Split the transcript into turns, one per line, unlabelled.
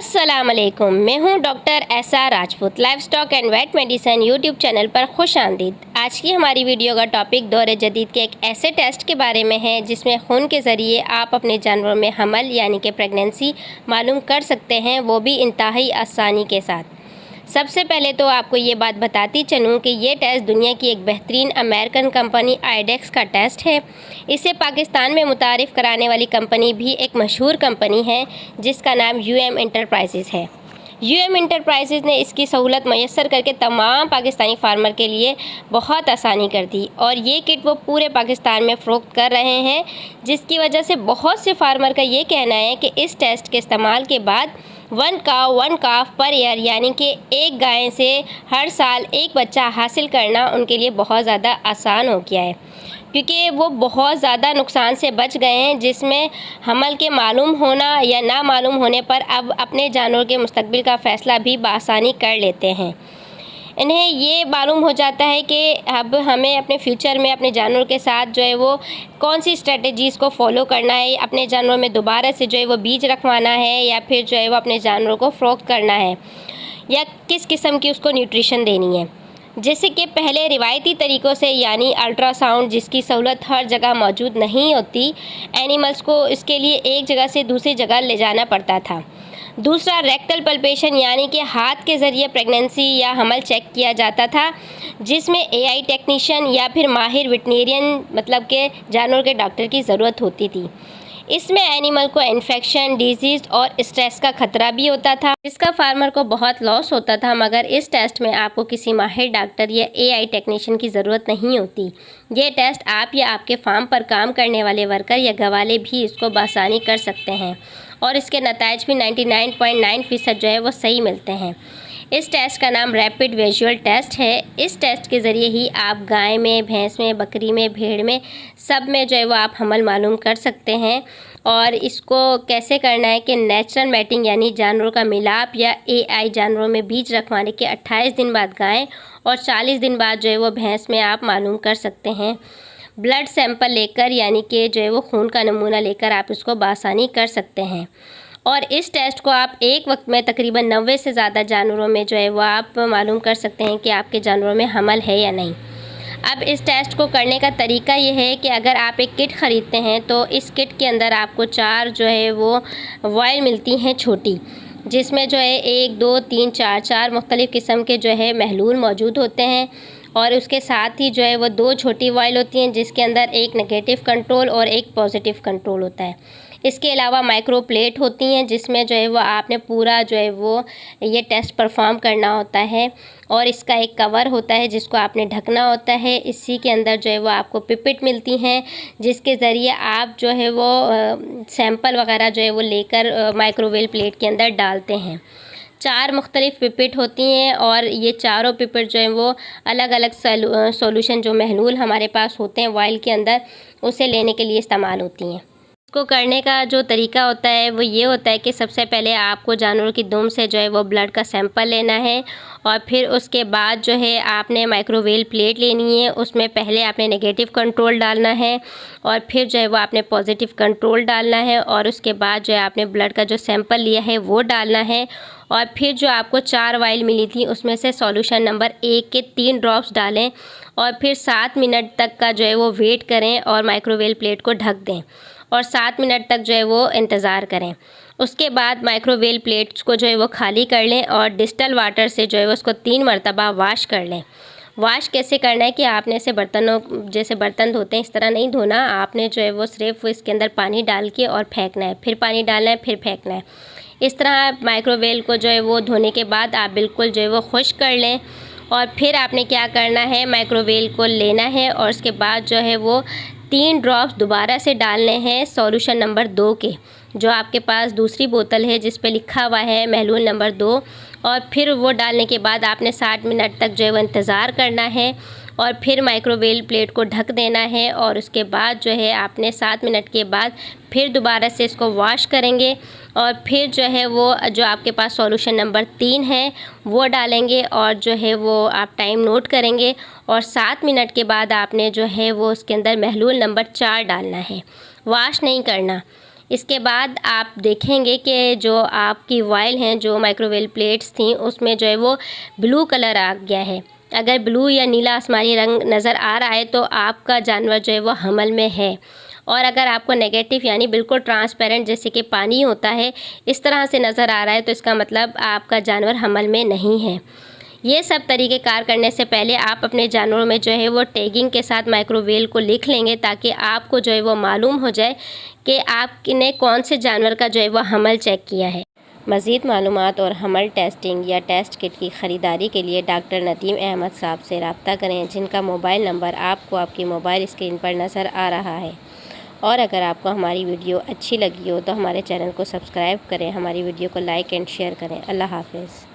अस्सलामुअलैकुम, मैं हूं doctor SR Rajput. Livestock and vet medicine YouTube channel पर खुश आमदीद। आज की हमारी वीडियो का टॉपिक दौरे जदीद के एक ऐसे टेस्ट के बारे में है जिसमें खून के ज़रिए आप अपने जानवरों में हमल यानी कि प्रेगनेंसी मालूम कर सकते हैं, वो भी इंतहाई आसानी के साथ। सबसे पहले तो आपको ये बात बताती चलूँ कि ये टेस्ट दुनिया की एक बेहतरीन अमेरिकन कंपनी आइडेक्स का टेस्ट है। इसे पाकिस्तान में मुतारिफ़ कराने वाली कंपनी भी एक मशहूर कंपनी है जिसका नाम यूएम इंटरप्राइजेज़ है। यूएम इंटरप्राइजेज़ ने इसकी सहूलत मैसर करके तमाम पाकिस्तानी फार्मर के लिए बहुत आसानी कर दी और ये किट वो पूरे पाकिस्तान में फ़रोख्त कर रहे हैं, जिसकी वजह से बहुत से फार्मर का ये कहना है कि इस टेस्ट के इस्तेमाल के बाद 1 काव 1 काफ पर ईयर यानी कि एक गाय से हर साल एक बच्चा हासिल करना उनके लिए बहुत ज़्यादा आसान हो गया है, क्योंकि वो बहुत ज़्यादा नुकसान से बच गए हैं जिसमें हमल के मालूम होना या ना मालूम होने पर अब अपने जानवर के मुस्तकबिल का फ़ैसला भी बआसानी कर लेते हैं। इन्हें ये मालूम हो जाता है कि अब हमें अपने फ्यूचर में अपने जानवर के साथ जो है वो कौन सी स्ट्रेटजीज़ को फॉलो करना है, अपने जानवर में दोबारा से जो है वो बीज रखवाना है या फिर जो है वो अपने जानवर को फ़रोख्त करना है या किस किस्म की उसको न्यूट्रिशन देनी है। जैसे कि पहले रिवायती तरीक़ों से यानी अल्ट्रासाउंड जिसकी सहूलत हर जगह मौजूद नहीं होती, एनिमल्स को इसके लिए एक जगह से दूसरी जगह ले जाना पड़ता था। दूसरा रेक्टल पल्पेशन यानी कि हाथ के ज़रिए प्रेगनेंसी या हमल चेक किया जाता था, जिसमें एआई टेक्नीशियन या फिर माहिर वेटनेरियन मतलब के जानवर के डॉक्टर की ज़रूरत होती थी। इसमें एनिमल को इन्फेक्शन, डिजीज़ और स्ट्रेस का खतरा भी होता था, जिसका फार्मर को बहुत लॉस होता था। मगर इस टेस्ट में आपको किसी माहिर डॉक्टर या एआई टेक्नीशियन की ज़रूरत नहीं होती। ये टेस्ट आप या आपके फार्म पर काम करने वाले वर्कर या गवाले भी इसको बआसानी कर सकते हैं और इसके नताइज भी 99.9% जो है वो सही मिलते हैं। इस टेस्ट का नाम रैपिड विजुअल टेस्ट है। इस टेस्ट के ज़रिए ही आप गाय में, भैंस में, बकरी में, भेड़ में सब में जो है वो आप हमल मालूम कर सकते हैं। और इसको कैसे करना है कि नेचुरल मैटिंग यानी जानवरों का मिलाप या एआई जानवरों में बीज रखवाने के 28 दिन बाद गाय और 40 दिन बाद जो है वो भैंस में आप मालूम कर सकते हैं। ब्लड सैंपल लेकर यानी कि जो है वो खून का नमूना लेकर आप इसको बआसानी कर सकते हैं। और इस टेस्ट को आप एक वक्त में तकरीबन 90 से ज़्यादा जानवरों में जो है वो आप मालूम कर सकते हैं कि आपके जानवरों में हमल है या नहीं। अब इस टेस्ट को करने का तरीका ये है कि अगर आप एक किट ख़रीदते हैं तो इस किट के अंदर आपको 4 जो है वो वॉयल मिलती हैं छोटी, जिसमें जो है 1 2 3 4 मुख्तलिफ़ किस्म के जो है महलूल मौजूद होते हैं। और उसके साथ ही जो है वो 2 छोटी वॉयल होती हैं जिसके अंदर एक नेगेटिव कंट्रोल और एक पॉजिटिव कंट्रोल होता है। इसके अलावा माइक्रो प्लेट होती हैं जिसमें जो है वो आपने पूरा जो है वो ये टेस्ट परफॉर्म करना होता है और इसका एक कवर होता है जिसको आपने ढकना होता है। इसी के अंदर जो है वो आपको पिपेट मिलती हैं जिसके ज़रिए आप जो है वो सैंपल वगैरह जो है वो लेकर माइक्रोवेव प्लेट के अंदर डालते हैं। 4 मुख्तलिफ़ पिपेट होती हैं और ये चारों पिपेट जो हैं वो अलग अलग सॉल्यूशन जो महलूल हमारे पास होते हैं वाइल के अंदर उसे लेने के लिए इस्तेमाल होती हैं। इसको करने का जो तरीका होता है वो ये होता है कि सबसे पहले आपको जानवरों की दुम से जो है वो ब्लड का सैंपल लेना है और फिर उसके बाद जो है आपने माइक्रोवेव प्लेट लेनी है। उसमें पहले आपने नेगेटिव कंट्रोल डालना है और फिर जो है वो आपने पॉजिटिव कंट्रोल डालना है और उसके बाद जो है आपने ब्लड का जो सैंपल लिया है वो डालना है और फिर जो आपको 4 वाइल मिली थी उसमें से सॉल्यूशन नंबर 1 के 3 ड्रॉप्स डालें और फिर 7 मिनट तक का जो है वो वेट करें और माइक्रोवेव प्लेट को ढक दें और 7 मिनट तक जो है वो इंतज़ार करें। उसके बाद माइक्रोवेव प्लेट्स को जो है वो खाली कर लें और डिस्टल वाटर से जो है वो उसको 3 मरतबा वाश कर लें। वाश कैसे करना है कि आपने ऐसे बर्तनों जैसे बर्तन धोते हैं इस तरह नहीं धोना, आपने जो है वो सिर्फ इसके अंदर पानी डाल के और फेंकना है, फिर पानी डालना है, फिर फेंकना है। इस तरह माइक्रोवेव को जो है वो धोने के बाद आप बिल्कुल जो है वो खुश्क कर लें और फिर आपने क्या करना है, माइक्रोवेव को लेना है और उसके बाद जो है वो 3 ड्रॉप्स दोबारा से डालने हैं सॉल्यूशन नंबर 2 के, जो आपके पास दूसरी बोतल है जिस पे लिखा हुआ है महलूल नंबर 2। और फिर वो डालने के बाद आपने 60 मिनट तक जो है वो इंतज़ार करना है और फिर माइक्रोवेव प्लेट को ढक देना है और उसके बाद जो है आपने 7 मिनट के बाद फिर दोबारा से इसको वॉश करेंगे और फिर जो है वो जो आपके पास सॉल्यूशन नंबर 3 है वो डालेंगे और जो है वो आप टाइम नोट करेंगे और 7 मिनट के बाद आपने जो है वो उसके अंदर महलूल नंबर 4 डालना है। वॉश नहीं करना, इसके बाद आप देखेंगे कि जो आपकी वॉयल हैं, जो माइक्रोवेव प्लेट्स थी, उसमें जो है वो ब्लू कलर आ गया है। अगर ब्लू या नीला आसमानी रंग नज़र आ रहा है तो आपका जानवर जो है वो हमल में है। और अगर आपको नेगेटिव यानी बिल्कुल ट्रांसपेरेंट जैसे कि पानी होता है इस तरह से नज़र आ रहा है तो इसका मतलब आपका जानवर हमल में नहीं है। ये सब तरीके कार करने से पहले आप अपने जानवरों में जो है वो टैगिंग के साथ माइक्रोवेव को लिख लेंगे, ताकि आपको जो है वो मालूम हो जाए कि आपने कौन से जानवर का जो है वो हमल चेक किया है। मज़ीद मालूमात और हमल टेस्टिंग या टेस्ट किट की ख़रीदारी के लिए डॉक्टर नदीम अहमद साहब से रब्ता करें, जिनका मोबाइल नंबर आपको आपकी मोबाइल स्क्रीन पर नज़र आ रहा है। और अगर आपको हमारी वीडियो अच्छी लगी हो तो हमारे चैनल को सब्सक्राइब करें, हमारी वीडियो को लाइक एंड शेयर करें। अल्लाह हाफ़िज़।